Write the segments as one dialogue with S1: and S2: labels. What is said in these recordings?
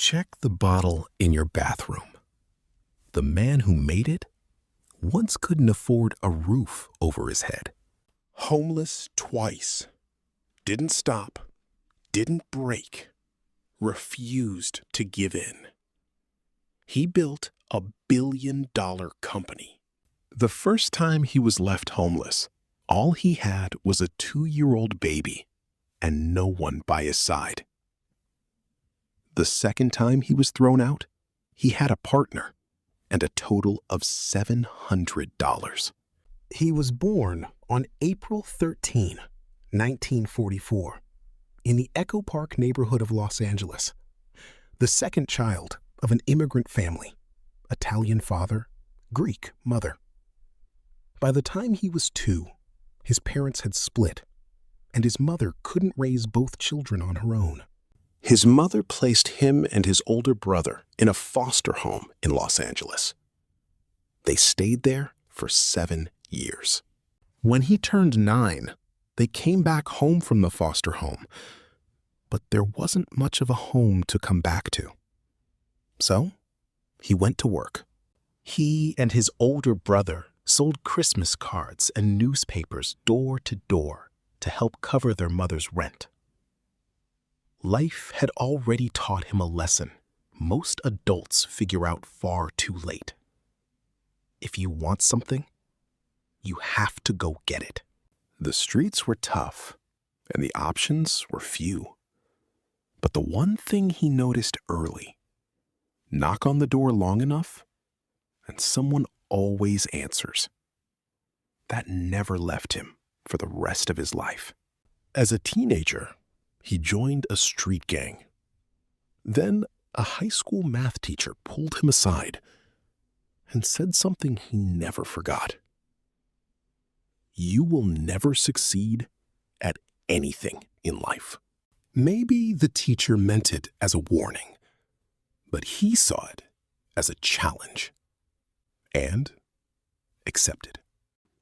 S1: Check the bottle in your bathroom. The man who made it once couldn't afford a roof over his head.
S2: Homeless twice. Didn't stop. Didn't break. Refused to give in. He built a billion-dollar company.
S1: The first time he was left homeless, all he had was a 2-year-old baby and no one by his side. The second time he was thrown out, he had a partner and a total of $700.
S3: He was born on April 13, 1944, in the Echo Park neighborhood of Los Angeles, the second child of an immigrant family, Italian father, Greek mother. By the time he was 2, his parents had split, and his mother couldn't raise both children on her own.
S2: His mother placed him and his older brother in a foster home in Los Angeles. They stayed there for 7 years.
S1: When he turned 9, they came back home from the foster home, but there wasn't much of a home to come back to. So, he went to work. He and his older brother sold Christmas cards and newspapers door to door to help cover their mother's rent. Life had already taught him a lesson most adults figure out far too late. If you want something, you have to go get it. The streets were tough, and the options were few. But the one thing he noticed early: knock on the door long enough, and someone always answers. That never left him for the rest of his life. As a teenager, he joined a street gang. Then a high school math teacher pulled him aside and said something he never forgot. You will never succeed at anything in life. Maybe the teacher meant it as a warning, but he saw it as a challenge and accepted.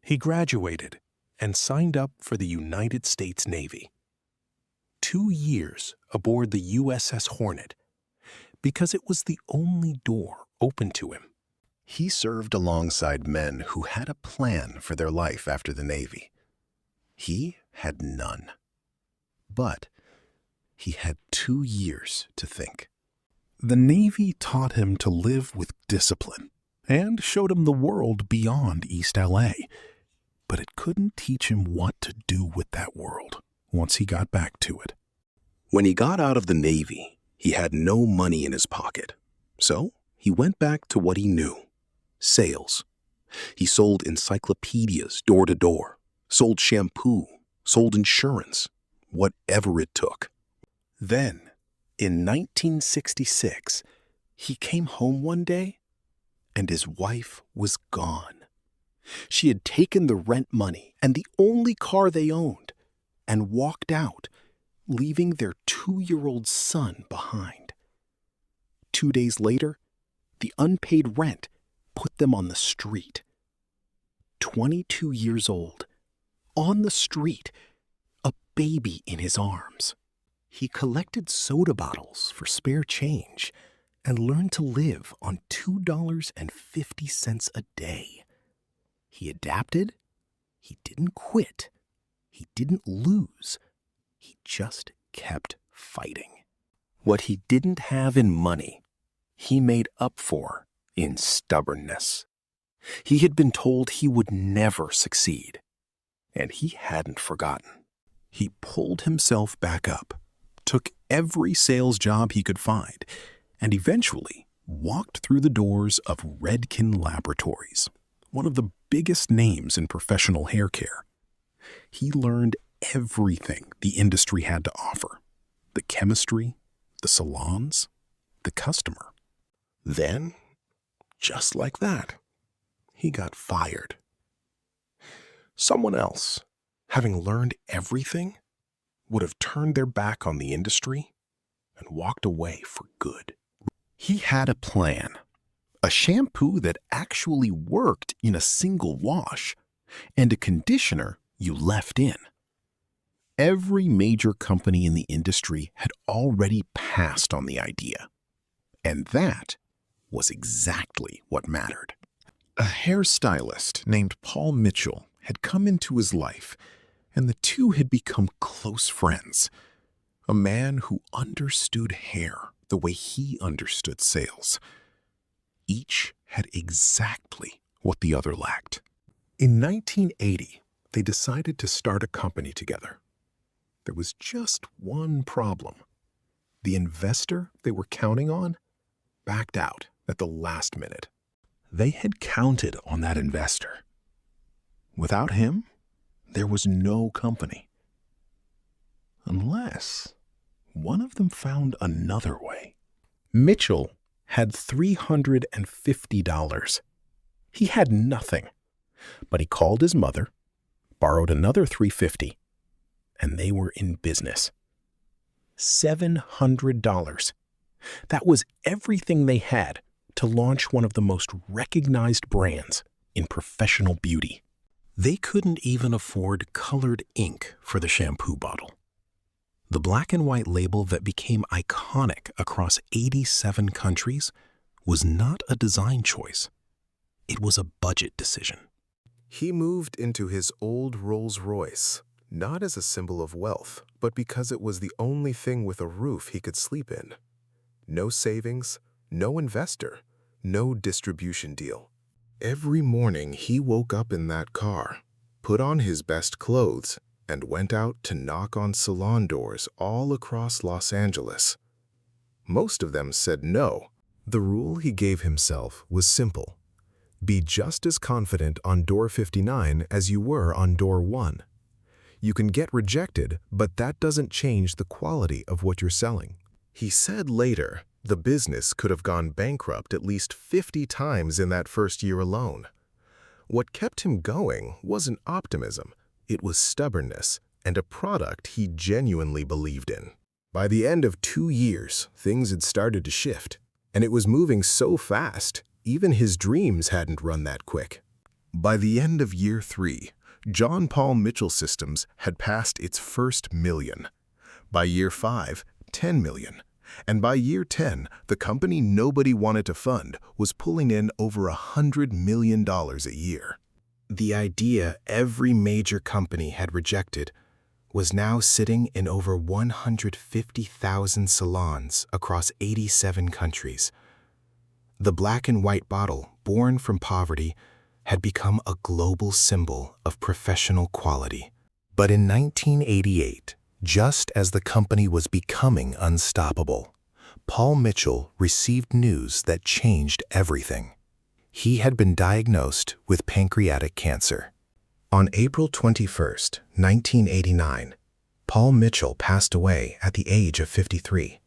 S1: He graduated and signed up for the United States Navy. 2 years aboard the USS Hornet because it was the only door open to him. He served alongside men who had a plan for their life after the Navy. He had none. But he had 2 years to think. The Navy taught him to live with discipline and showed him the world beyond East LA. But it couldn't teach him what to do with that world once he got back to it. When he got out of the Navy, he had no money in his pocket. So he went back to what he knew: sales. He sold encyclopedias door to door, sold shampoo, sold insurance, whatever it took. Then, in 1966, he came home one day and his wife was gone. She had taken the rent money and the only car they owned and walked out, leaving their 2-year-old son behind. 2 days later, the unpaid rent put them on the street. 22 years old, on the street, a baby in his arms. He collected soda bottles for spare change and learned to live on $2.50 a day. He adapted, he didn't quit, he didn't lose, he just kept fighting. What he didn't have in money, he made up for in stubbornness. He had been told he would never succeed, and he hadn't forgotten. He pulled himself back up, took every sales job he could find, and eventually walked through the doors of Redken Laboratories, one of the biggest names in professional hair care. He learned everything the industry had to offer: the chemistry, the salons, the customer. Then, just like that, he got fired. Someone else, having learned everything, would have turned their back on the industry and walked away for good. He had a plan, a shampoo that actually worked in a single wash, and a conditioner you left in. Every major company in the industry had already passed on the idea.
S2: And that was exactly what mattered.
S4: A hairstylist named Paul Mitchell had come into his life, and the two had become close friends. A man who understood hair the way he understood sales. Each had exactly what the other lacked.
S3: In 1980, they decided to start a company together. There was just one problem. The investor they were counting on backed out at the last minute.
S4: They had counted on that investor. Without him, there was no company. Unless one of them found another way.
S3: Mitchell had $350. He had nothing, but he called his mother, borrowed another $350, and they were in business. $700. That was everything they had to launch one of the most recognized brands in professional beauty.
S2: They couldn't even afford colored ink for the shampoo bottle. The black and white label that became iconic across 87 countries was not a design choice. It was a budget decision.
S5: He moved into his old Rolls-Royce, not as a symbol of wealth, but because it was the only thing with a roof he could sleep in. No savings, no investor, no distribution deal. Every morning he woke up in that car, put on his best clothes, and went out to knock on salon doors all across Los Angeles. Most of them said no. The rule he gave himself was simple. Be just as confident on door 59 as you were on door 1. You can get rejected, but that doesn't change the quality of what you're selling. He said later, the business could have gone bankrupt at least 50 times in that first year alone. What kept him going wasn't optimism. It was stubbornness and a product he genuinely believed in. By the end of 2 years, things had started to shift, and it was moving so fast, even his dreams hadn't run that quick. By the end of year 3, John Paul Mitchell Systems had passed its first million. By year 5, 10 million. And by year 10, the company nobody wanted to fund was pulling in over $100 million a year. The idea every major company had rejected was now sitting in over 150,000 salons across 87 countries. The black and white bottle, born from poverty, had become a global symbol of professional quality. But in 1988, just as the company was becoming unstoppable, Paul Mitchell received news that changed everything. He had been diagnosed with pancreatic cancer. On April 21, 1989, Paul Mitchell passed away at the age of 53.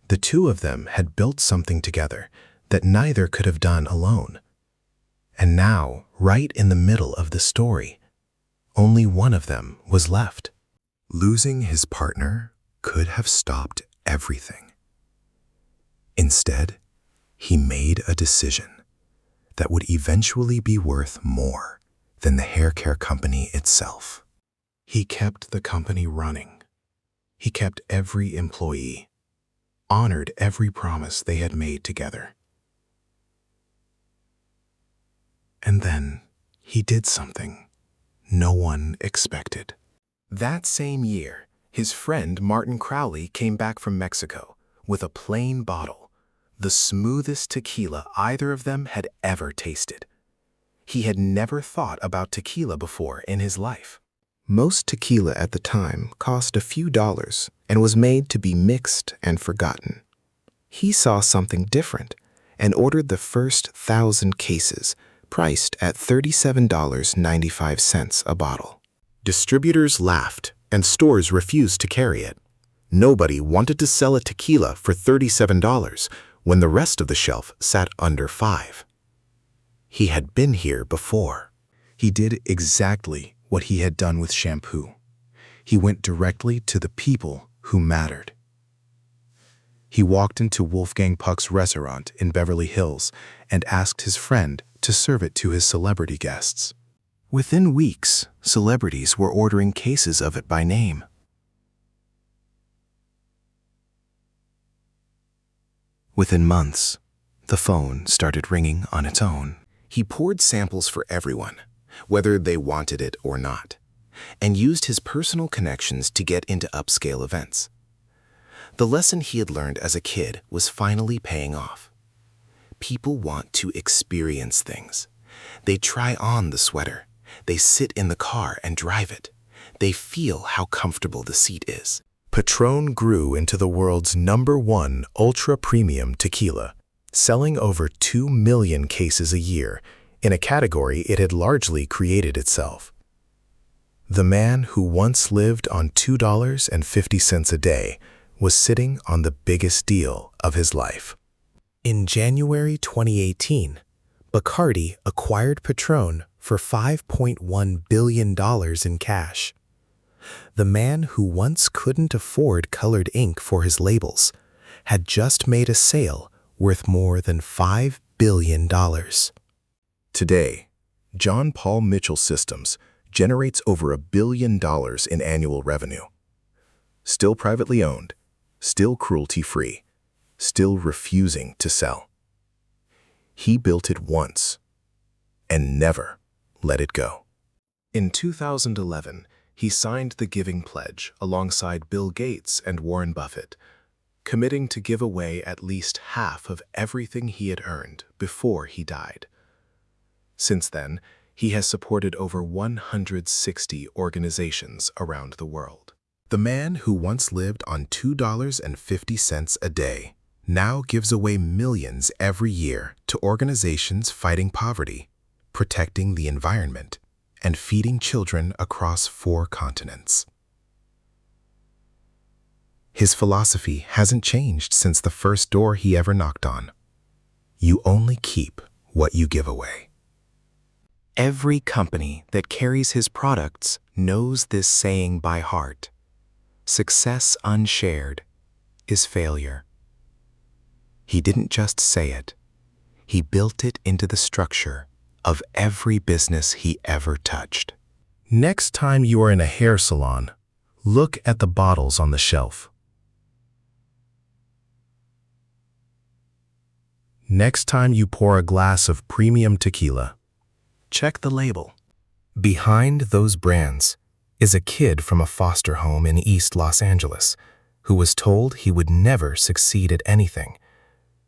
S5: The two of them had built something together that neither could have done alone. And now, right in the middle of the story, only one of them was left. Losing his partner could have stopped everything. Instead, he made a decision that would eventually be worth more than the hair care company itself. He kept the company running. He kept every employee, honored every promise they had made together. And then he did something no one expected. That same year, his friend Martin Crowley came back from Mexico with a plain bottle, the smoothest tequila either of them had ever tasted. He had never thought about tequila before in his life. Most tequila at the time cost a few dollars and was made to be mixed and forgotten. He saw something different and ordered the first 1,000 cases, priced at $37.95 a bottle. Distributors laughed, and stores refused to carry it. Nobody wanted to sell a tequila for $37 when the rest of the shelf sat under $5. He had been here before. He did exactly what he had done with shampoo. He went directly to the people who mattered. He walked into Wolfgang Puck's restaurant in Beverly Hills and asked his friend to serve it to his celebrity guests. Within weeks, celebrities were ordering cases of it by name.
S1: Within months, the phone started ringing on its own. He poured samples for everyone, whether they wanted it or not, and used his personal connections to get into upscale events. The lesson he had learned as a kid was finally paying off. People want to experience things. They try on the sweater. They sit in the car and drive it. They feel how comfortable the seat is.
S5: Patrón grew into the world's #1 ultra-premium tequila, selling over 2 million cases a year in a category it had largely created itself. The man who once lived on $2.50 a day was sitting on the biggest deal of his life. In January 2018, Bacardi acquired Patrón for $5.1 billion in cash. The man who once couldn't afford colored ink for his labels had just made a sale worth more than $5 billion. Today, John Paul Mitchell Systems generates over $1 billion in annual revenue. Still privately owned, still cruelty-free, still refusing to sell. He built it once and never let it go. In 2011, he signed the Giving Pledge alongside Bill Gates and Warren Buffett, committing to give away at least half of everything he had earned before he died. Since then, he has supported over 160 organizations around the world. The man who once lived on $2.50 a day now gives away millions every year to organizations fighting poverty, protecting the environment, and feeding children across 4 continents. His philosophy hasn't changed since the first door he ever knocked on. You only keep what you give away. Every company that carries his products knows this saying by heart. Success unshared is failure. He didn't just say it. He built it into the structure of every business he ever touched. Next time you are in a hair salon, look at the bottles on the shelf. Next time you pour a glass of premium tequila, check the label. Behind those brands is a kid from a foster home in East Los Angeles who was told he would never succeed at anything,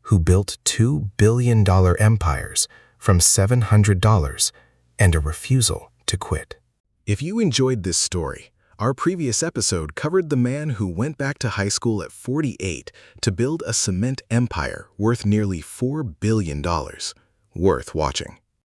S5: who built $2 billion empires from $700 and a refusal to quit. If you enjoyed this story, our previous episode covered the man who went back to high school at 48 to build a cement empire worth nearly $4 billion. Worth watching.